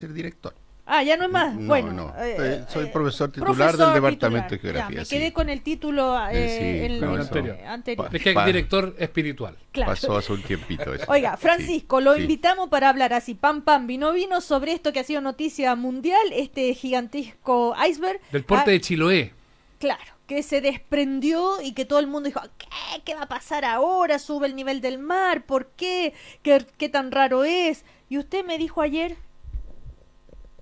ser director. Ah, ya no es más. No, bueno, no. Soy profesor titular del Departamento de Ya, Geografía. me quedé sí. con el título Sí, no, el eso. anterior. Es que es director espiritual. Claro. Pasó hace un tiempito eso. Oiga, Francisco, Sí, lo sí. invitamos para hablar así, pam pam, vino sobre esto que ha sido noticia mundial, este gigantesco iceberg. Del porte de Chiloé. Claro, que se desprendió y que todo el mundo dijo, ¿qué? ¿Qué va a pasar ahora? Sube el nivel del mar, ¿por qué? ¿Qué tan raro es? Y usted me dijo ayer,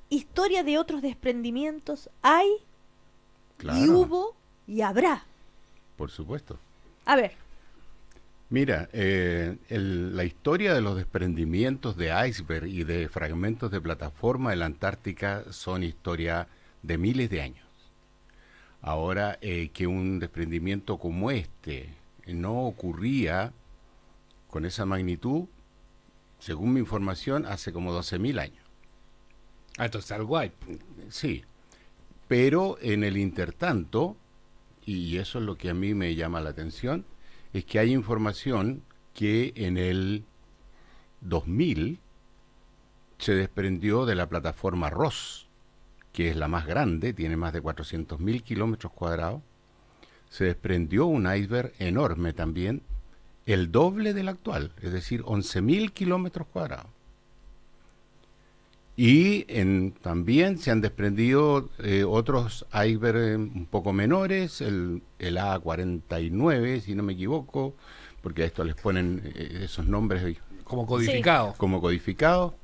historia de otros desprendimientos hay, Claro, y hubo, y habrá. por supuesto. A ver, Mira, la historia de los desprendimientos de iceberg y de fragmentos de plataforma en la Antártica son historia de miles de años. Ahora, que un desprendimiento como este no ocurría con esa magnitud, según mi información, hace como 12.000 años. Ah, entonces algo hay. Sí, pero en el intertanto, y eso es lo que a mí me llama la atención, es que hay información que en el 2000 se desprendió de la plataforma Ross, que es la más grande, tiene más de 400.000 kilómetros cuadrados. Se desprendió un iceberg enorme también, el doble del actual, es decir, 11.000 kilómetros cuadrados. Y también se han desprendido otros icebergs un poco menores, el A49, si no me equivoco, porque a esto les ponen esos nombres Como codificado. como codificados,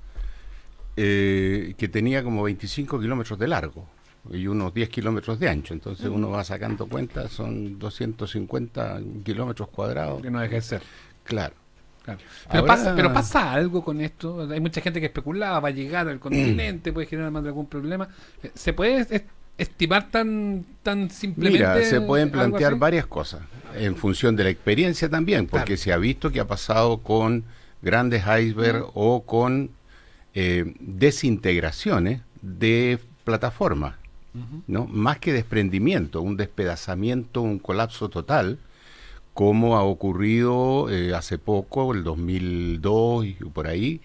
que tenía como 25 kilómetros de largo y unos 10 kilómetros de ancho. Entonces uno va sacando cuenta, son 250 kilómetros cuadrados. Que no deja de ser. Claro. Claro. Ahora- Pero pasa algo con esto. Hay mucha gente que especulaba, va a llegar al continente, puede generar más de algún problema. ¿Se puede estimar tan simplemente? Mira, se pueden algo plantear así? varias cosas, en función de la experiencia también, porque Claro. se ha visto que ha pasado con grandes icebergs o con desintegraciones de plataformas, ¿no? Más que desprendimiento, un despedazamiento, un colapso total, como ha ocurrido hace poco, el 2002 y por ahí,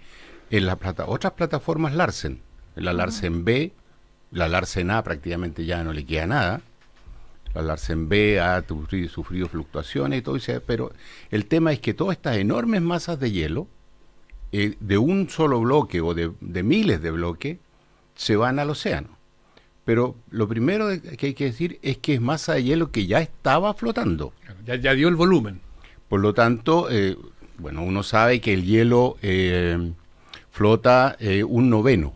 en las otras plataformas Larsen, en la Larsen B, la Larsen A prácticamente ya no le queda nada. La Larsen B ha sufrido fluctuaciones y todo, pero el tema es que todas estas enormes masas de hielo, de un solo bloque o de miles de bloques, se van al océano. Pero lo primero que hay que decir es que es masa de hielo que ya estaba flotando. Ya dio el volumen. Por lo tanto, bueno, uno sabe que el hielo flota un noveno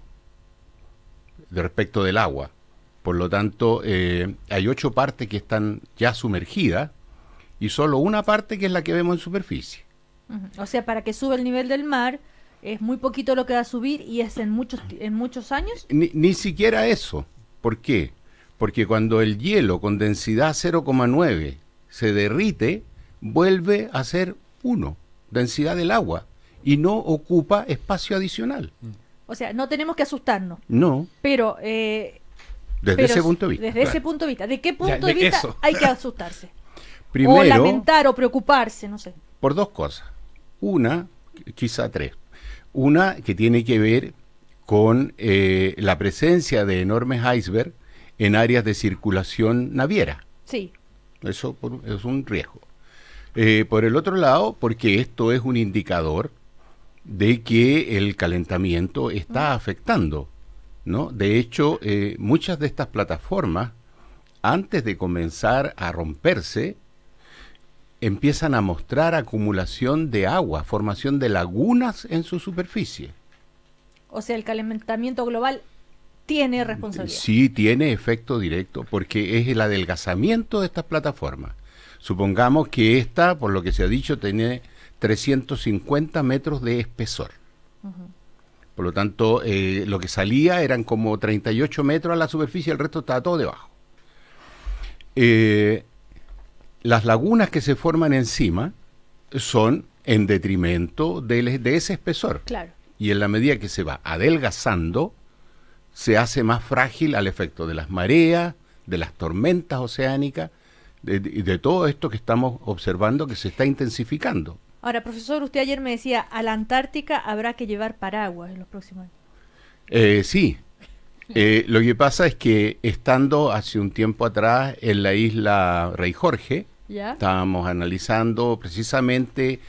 de respecto del agua. Por lo tanto, hay 8 partes que están ya sumergidas y solo una parte que es la que vemos en superficie. o sea, para que suba el nivel del mar, es muy poquito lo que va a subir y es en muchos años. Ni siquiera eso. ¿Por qué? Porque cuando el hielo con densidad 0,9 se derrite, vuelve a ser 1, densidad del agua, y no ocupa espacio adicional. O sea, no tenemos que asustarnos, No, pero... desde ese punto de vista. Desde ese punto de vista. ¿De qué punto de de vista eso. hay que asustarse? O Primero, lamentar o preocuparse, no sé. por 2 cosas. Una, quizá 3. Una que tiene que ver con la presencia de enormes icebergs en áreas de circulación naviera. Sí. Eso es un riesgo. Por el otro lado, porque esto es un indicador de que el calentamiento está afectando, ¿no? De hecho, muchas de estas plataformas, antes de comenzar a romperse, empiezan a mostrar acumulación de agua, formación de lagunas en su superficie. O sea, el calentamiento global tiene responsabilidad. Sí, tiene efecto directo, porque es el adelgazamiento de estas plataformas. Supongamos que esta, por lo que se ha dicho, tiene 350 metros de espesor. Por lo tanto, lo que salía eran como 38 metros a la superficie, el resto estaba todo debajo. Las lagunas que se forman encima son en detrimento de ese espesor. Claro. Y en la medida que se va adelgazando, se hace más frágil al efecto de las mareas, de las tormentas oceánicas, de todo esto que estamos observando que se está intensificando. Ahora, profesor, usted ayer me decía, a la Antártica habrá que llevar paraguas en los próximos años. Sí. Lo que pasa es que estando hace un tiempo atrás en la isla Rey Jorge, ¿Ya? estábamos analizando precisamente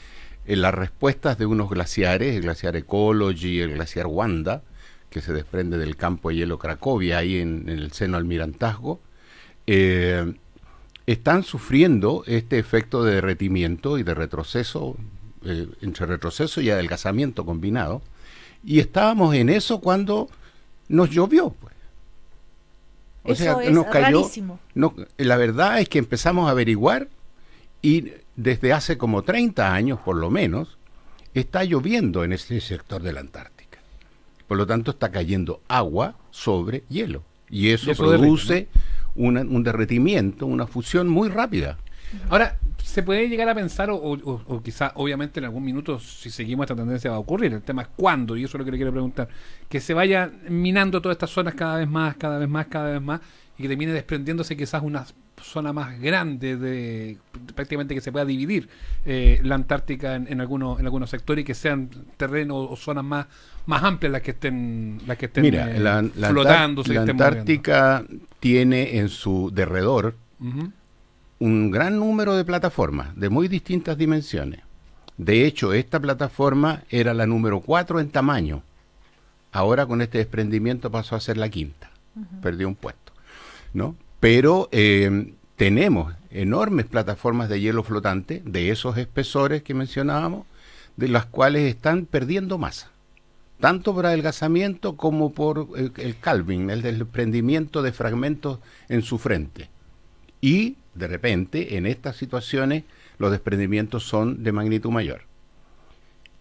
las respuestas de unos glaciares, el glaciar Ecology, el glaciar Wanda, que se desprende del campo de hielo Cracovia, ahí en el seno Almirantazgo. Están sufriendo este efecto de derretimiento y de retroceso, entre retroceso y adelgazamiento combinado, y estábamos en eso cuando nos llovió, pues. O Eso sea, es nos cayó. rarísimo. La verdad es que empezamos a averiguar y desde hace como 30 años, por lo menos, está lloviendo en este sector de la Antártica. Por lo tanto, está cayendo agua sobre hielo. Y eso produce derrite, ¿no? un derretimiento, una fusión muy rápida. Ahora, se puede llegar a pensar, o quizá, obviamente, en algún minuto, si seguimos esta tendencia, va a ocurrir. El tema es cuándo, y eso es lo que le quiero preguntar. Que se vaya minando todas estas zonas cada vez más, cada vez más, cada vez más, y que termine desprendiéndose quizás una zona más grande, de prácticamente que se pueda dividir la Antártica en algunos sectores, y que sean terrenos o zonas más amplias las que estén Mira, flotando. La Antártica tiene en su derredor un gran número de plataformas de muy distintas dimensiones. De hecho, esta plataforma era la número 4 en tamaño. Ahora con este desprendimiento pasó a ser la quinta. Perdió un puesto, ¿no? Pero tenemos enormes plataformas de hielo flotante de esos espesores que mencionábamos, de las cuales están perdiendo masa, tanto por adelgazamiento como por el calving, el desprendimiento de fragmentos en su frente. Y de repente, en estas situaciones, los desprendimientos son de magnitud mayor.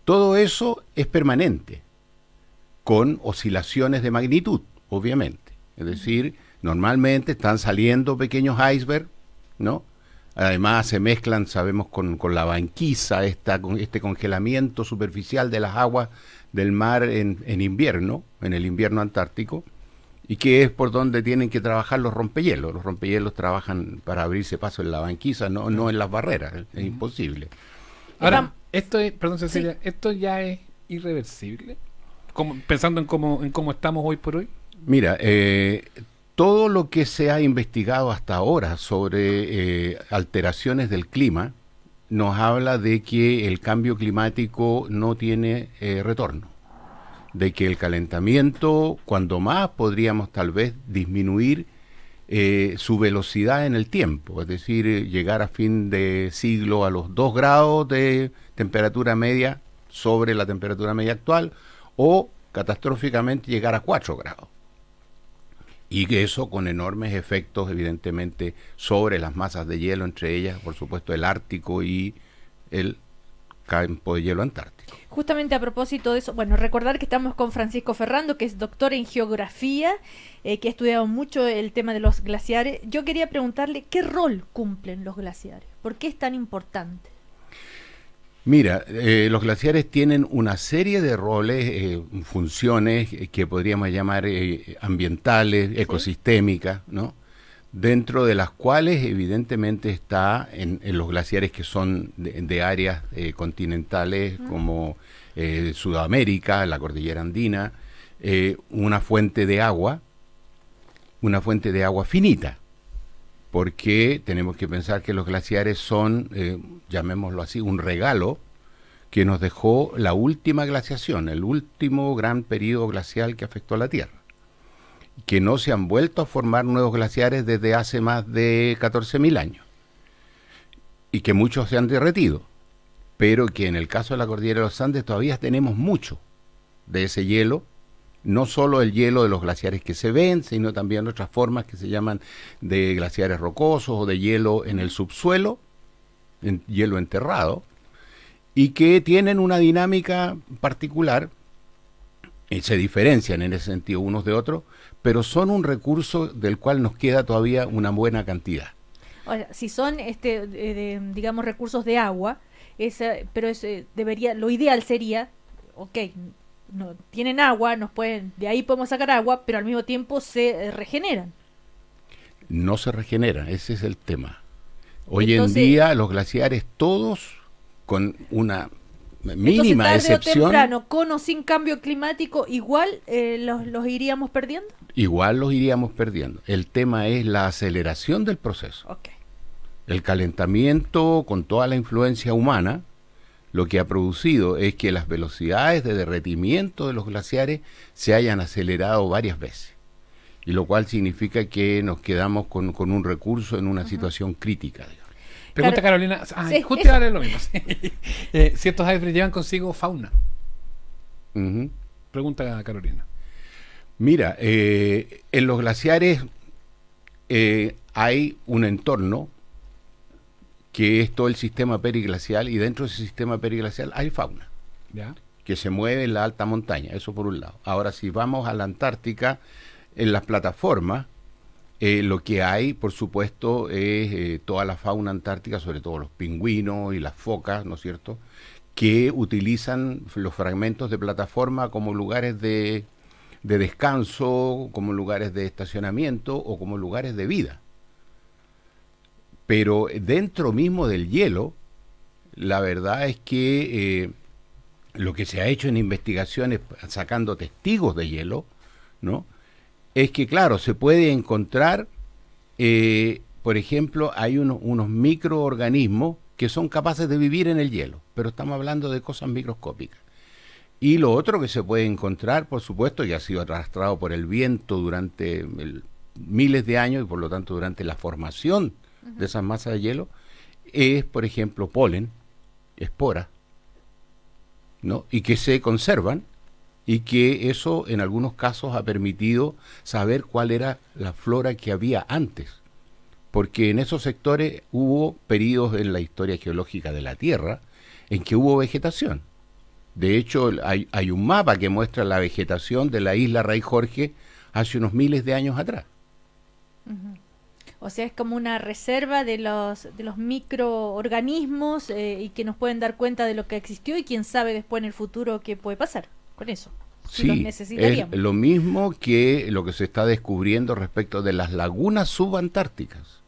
Todo eso es permanente, con oscilaciones de magnitud, obviamente. Es decir, normalmente están saliendo pequeños icebergs, ¿no? Además se mezclan, sabemos, con la banquisa, con este congelamiento superficial de las aguas del mar en invierno, en el invierno antártico, y que es por donde tienen que trabajar los rompehielos. Los rompehielos trabajan para abrirse paso en la banquisa, no en las barreras, es imposible. Ahora, esto es, perdón Cecilia, ¿esto ya es irreversible? Pensando en cómo estamos hoy por hoy. Mira, todo lo que se ha investigado hasta ahora sobre alteraciones del clima nos habla de que el cambio climático no tiene retorno, de que el calentamiento, cuando más, podríamos tal vez disminuir su velocidad en el tiempo, es decir, llegar a fin de siglo a los 2 grados de temperatura media sobre la temperatura media actual, o catastróficamente llegar a 4 grados. Y que eso con enormes efectos, evidentemente, sobre las masas de hielo, entre ellas, por supuesto, el Ártico y el campo de hielo antártico. Justamente a propósito de eso, bueno, recordar que estamos con Francisco Ferrando, que es doctor en geografía, que ha estudiado mucho el tema de los glaciares. Yo quería preguntarle qué rol cumplen los glaciares, ¿por qué es tan importante? Mira, los glaciares tienen una serie de roles, funciones que podríamos llamar ambientales, ecosistémicas, ¿no? Dentro de las cuales evidentemente está en los glaciares que son de áreas continentales como Sudamérica, la cordillera andina, una fuente de agua finita, porque tenemos que pensar que los glaciares son, llamémoslo así, un regalo que nos dejó la última glaciación, el último gran periodo glacial que afectó a la Tierra, que no se han vuelto a formar nuevos glaciares desde hace más de 14.000 años, y que muchos se han derretido, pero que en el caso de la cordillera de los Andes todavía tenemos mucho de ese hielo, no solo el hielo de los glaciares que se ven, sino también otras formas que se llaman de glaciares rocosos o de hielo en el subsuelo, hielo enterrado, y que tienen una dinámica particular, y se diferencian en ese sentido unos de otros, pero son un recurso del cual nos queda todavía una buena cantidad. Ahora, si son, digamos, recursos de agua, lo ideal sería, no tienen agua, de ahí podemos sacar agua, pero al mismo tiempo se regeneran. No se regeneran, ese es el tema. Hoy en día los glaciares todos, con una mínima Entonces, tarde excepción, o temprano, con o sin cambio climático, igual los iríamos perdiendo. igual los iríamos perdiendo. El tema es la aceleración del proceso. Ok. El calentamiento, con toda la influencia humana, lo que ha producido es que las velocidades de derretimiento de los glaciares se hayan acelerado varias veces. Y lo cual significa que nos quedamos con un recurso en una situación crítica, digamos. Pregunta Carolina. Sí, Justo iba a leer lo mismo. Sí. Si estos icebergs llevan consigo fauna. Ujú. Pregunta Carolina. Mira, en los glaciares hay un entorno que es todo el sistema periglacial, y dentro de ese sistema periglacial hay fauna ¿Ya? que se mueve en la alta montaña, eso por un lado. Ahora, si vamos a la Antártica, en las plataformas, lo que hay, por supuesto, es toda la fauna antártica, sobre todo los pingüinos y las focas, ¿no es cierto?, que utilizan los fragmentos de plataforma como lugares de descanso, como lugares de estacionamiento o como lugares de vida. Pero dentro mismo del hielo, la verdad es que lo que se ha hecho en investigaciones sacando testigos de hielo, ¿no?, es que, claro, se puede encontrar, por ejemplo, hay unos microorganismos que son capaces de vivir en el hielo, pero estamos hablando de cosas microscópicas. Y lo otro que se puede encontrar, por supuesto, y ha sido arrastrado por el viento durante miles de años y por lo tanto durante la formación de esas masas de hielo, es, por ejemplo, polen, esporas, ¿no?, y que se conservan, y que eso en algunos casos ha permitido saber cuál era la flora que había antes, porque en esos sectores hubo periodos en la historia geológica de la Tierra en que hubo vegetación. De hecho, hay un mapa que muestra la vegetación de la isla Rey Jorge hace unos miles de años atrás. O sea, es como una reserva de los microorganismos y que nos pueden dar cuenta de lo que existió y quién sabe después en el futuro qué puede pasar con eso. Si los Sí, necesitaríamos. es lo mismo que lo que se está descubriendo respecto de las lagunas subantárticas.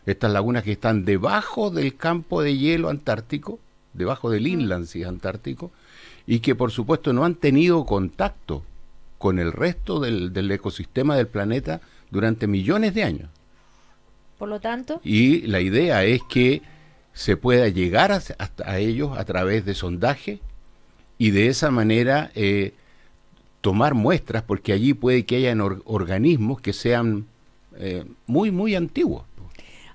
Estas lagunas que están debajo del campo de hielo antártico, debajo del inland sea antártico, y que por supuesto no han tenido contacto con el resto del ecosistema del planeta durante millones de años. Por lo tanto, Y la idea es que se pueda llegar hasta ellos a través de sondaje y de esa manera tomar muestras, porque allí puede que hayan organismos que sean muy, muy antiguos.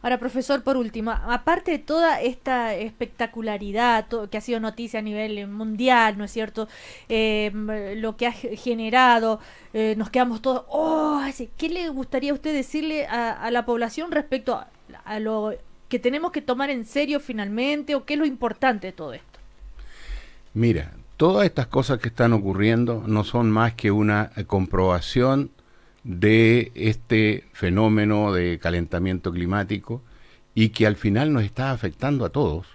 ahora, profesor, por último, aparte de toda esta espectacularidad que ha sido noticia a nivel mundial, ¿no es cierto? Lo que ha generado, nos quedamos todos, ¿qué le gustaría a usted decirle a la población respecto a lo que tenemos que tomar en serio finalmente, o qué es lo importante de todo esto? Mira, todas estas cosas que están ocurriendo no son más que una comprobación de este fenómeno de calentamiento climático, y que al final nos está afectando a todos,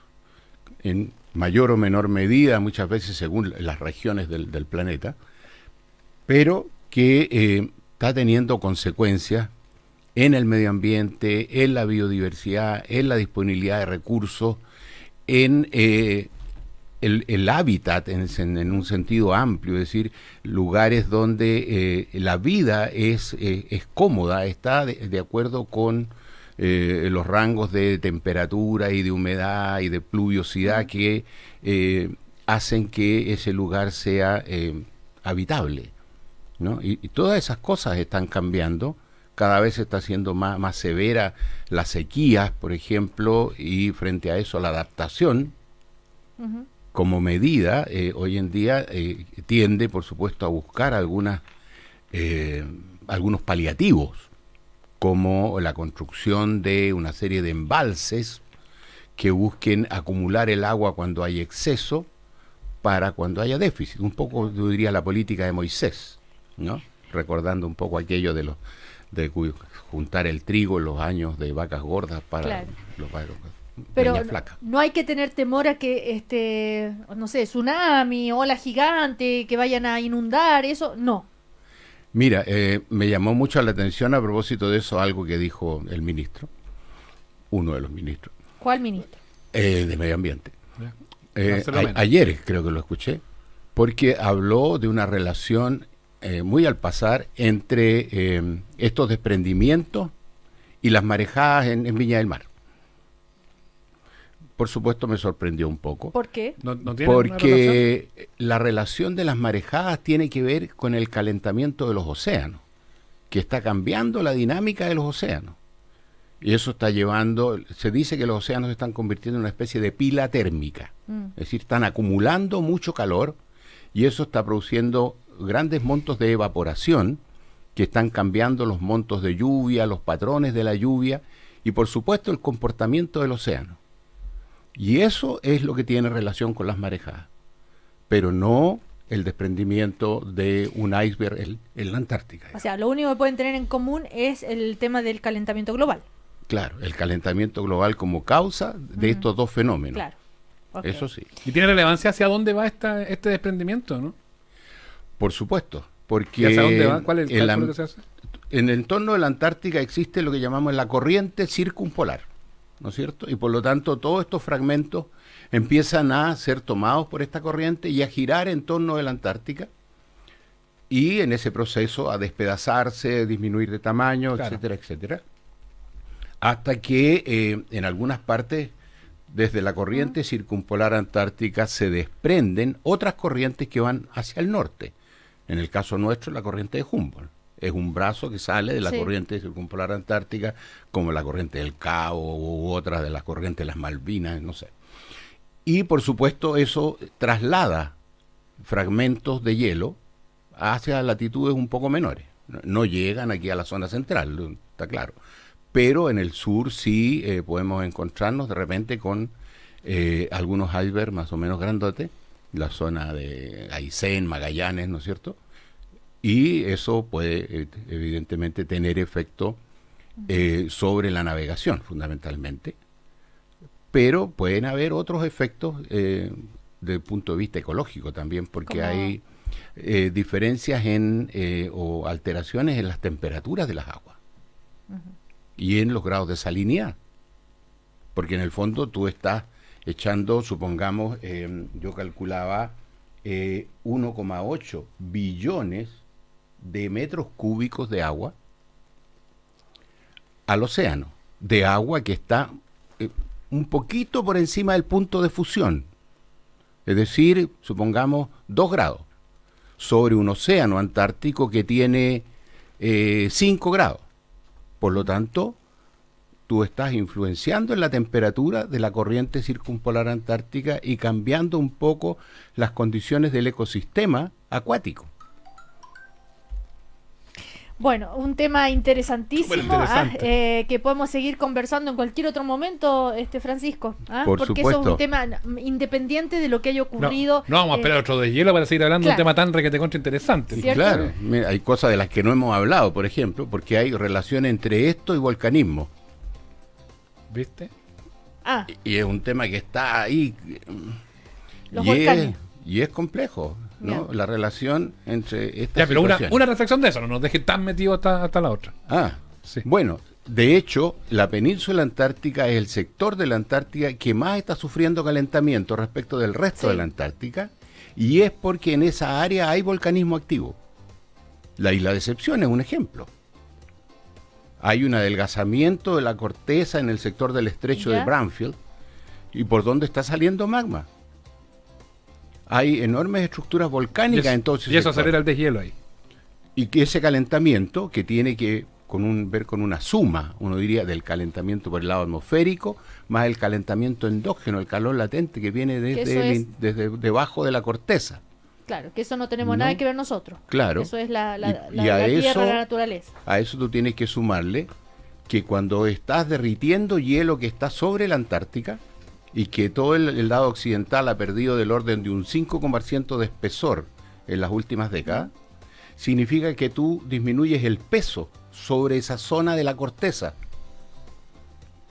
en mayor o menor medida, muchas veces según las regiones del planeta, pero que está teniendo consecuencias en el medio ambiente, en la biodiversidad, en la disponibilidad de recursos, en el hábitat en un sentido amplio, es decir, lugares donde la vida es cómoda, está de acuerdo con los rangos de temperatura y de humedad y de pluviosidad que hacen que ese lugar sea habitable, ¿no? Y todas esas cosas están cambiando. Cada vez se está haciendo más severa las sequías, por ejemplo, y frente a eso la adaptación como medida, hoy en día tiende, por supuesto, a buscar algunos paliativos, como la construcción de una serie de embalses que busquen acumular el agua cuando hay exceso para cuando haya déficit. Un poco, yo diría, la política de Moisés, ¿no? Recordando un poco aquello de juntar el trigo en los años de vacas gordas para los vacas. Pero no hay que tener temor a que, no sé, tsunami, ola gigante, que vayan a inundar, eso, no. Mira, me llamó mucho la atención a propósito de eso algo que dijo el ministro, uno de los ministros. ¿Cuál ministro? De Medio Ambiente. Ayer creo que lo escuché, porque habló de una relación muy al pasar entre estos desprendimientos y las marejadas en Viña del Mar. Por supuesto me sorprendió un poco. ¿Por qué? ¿No tiene una relación? Porque la relación de las marejadas tiene que ver con el calentamiento de los océanos, que está cambiando la dinámica de los océanos. Y eso está llevando, se dice que los océanos se están convirtiendo en una especie de pila térmica. Es decir, están acumulando mucho calor y eso está produciendo grandes montos de evaporación que están cambiando los montos de lluvia, los patrones de la lluvia y por supuesto el comportamiento del océano. Y eso es lo que tiene relación con las marejadas, pero no el desprendimiento de un iceberg en la Antártica. O sea, lo único que pueden tener en común es el tema del calentamiento global. Claro, el calentamiento global como causa de estos dos fenómenos. Claro. Okay. Eso sí. ¿Y tiene relevancia hacia dónde va este desprendimiento, no? Por supuesto, ¿Y porque hacia dónde va? ¿Cuál es el cálculo que se hace? en el entorno de la Antártica existe lo que llamamos la corriente circumpolar, ¿no es cierto? Y por lo tanto todos estos fragmentos empiezan a ser tomados por esta corriente y a girar en torno de la Antártica y en ese proceso a despedazarse, disminuir de tamaño, Claro. etcétera, etcétera, hasta que en algunas partes desde la corriente circumpolar antártica se desprenden otras corrientes que van hacia el norte. En el caso nuestro, la corriente de Humboldt. Es un brazo que sale de la Sí. corriente circumpolar antártica, como la corriente del Cabo u otras de las corrientes de las Malvinas, no sé. Y por supuesto eso traslada fragmentos de hielo hacia latitudes un poco menores. No llegan aquí a la zona central, está claro. Pero en el sur sí podemos encontrarnos de repente con algunos icebergs más o menos grandotes, la zona de Aysén, Magallanes, ¿no es cierto? Y eso puede evidentemente tener efecto sobre la navegación fundamentalmente, pero pueden haber otros efectos desde el punto de vista ecológico también, porque ¿Cómo? hay diferencias o alteraciones en las temperaturas de las aguas y en los grados de salinidad, porque en el fondo tú estás echando, supongamos, yo calculaba 1,8 billones de metros cúbicos de agua al océano, de agua que está un poquito por encima del punto de fusión, es decir, supongamos 2 grados, sobre un océano antártico que tiene 5 grados. Por lo tanto, tú estás influenciando en la temperatura de la corriente circumpolar antártica y cambiando un poco las condiciones del ecosistema acuático. Bueno, un tema interesantísimo, Superinteresante. que podemos seguir conversando en cualquier otro momento, Francisco. Por porque eso es supuesto. un tema independiente de lo que haya ocurrido. No vamos a esperar otro de hielo para seguir hablando de un claro. tema tan requete contra interesante. ¿Cierto? Claro, mira, hay cosas de las que no hemos hablado, por ejemplo, porque hay relación entre esto y volcanismo. ¿Viste? Ah, Y es un tema que está ahí. Los y volcanes. y es complejo, ¿no? Ya. La relación entre estas Ya, pero situaciones. una reflexión de eso, no nos deje tan metido hasta la otra. Ah, Sí. bueno, de hecho, la península antártica es el sector de la Antártica que más está sufriendo calentamiento respecto del resto Sí. de la Antártica, y es porque en esa área hay volcanismo activo. La isla Decepción es un ejemplo. Hay un adelgazamiento de la corteza en el sector del estrecho Ya. de Bransfield, y por donde está saliendo magma. Hay enormes estructuras volcánicas en todo ese y eso sector. acelera el deshielo ahí. Y que ese calentamiento, que tiene que ver con una suma, uno diría, del calentamiento por el lado atmosférico, más el calentamiento endógeno, el calor latente que viene Que eso desde, es- desde debajo de la corteza. claro, que eso no tenemos No. nada que ver nosotros. Claro. Eso es la Y a la tierra, eso- la naturaleza. A eso tú tienes que sumarle que cuando estás derritiendo hielo que está sobre la Antártica y que todo el lado occidental ha perdido del orden de un 5% de espesor en las últimas décadas, significa que tú disminuyes el peso sobre esa zona de la corteza.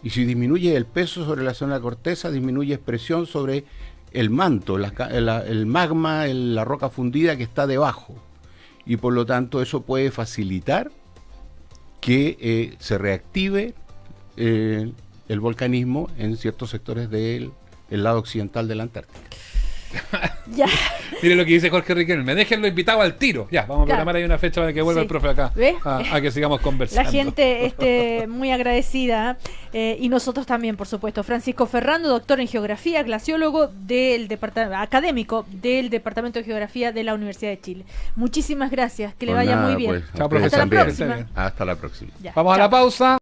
Y si disminuyes el peso sobre la zona de la corteza, disminuyes presión sobre el manto, el magma, la roca fundida que está debajo. Y por lo tanto eso puede facilitar que se reactive el volcanismo en ciertos sectores de el lado occidental de la Antártica. Ya. Mire lo que dice Jorge Riquelme, déjenlo invitado al tiro. Ya, vamos a Claro. programar ahí una fecha para que vuelva Sí. el profe acá ¿Ves? a que sigamos conversando. La gente muy agradecida y nosotros también, por supuesto. Francisco Ferrando, doctor en Geografía, glaciólogo del académico del Departamento de Geografía de la Universidad de Chile. Muchísimas gracias, que le Por vaya nada, muy bien. pues, a Chao, ustedes profesor. Hasta la también. próxima. Hasta la próxima. Ya, Vamos a chao. la pausa.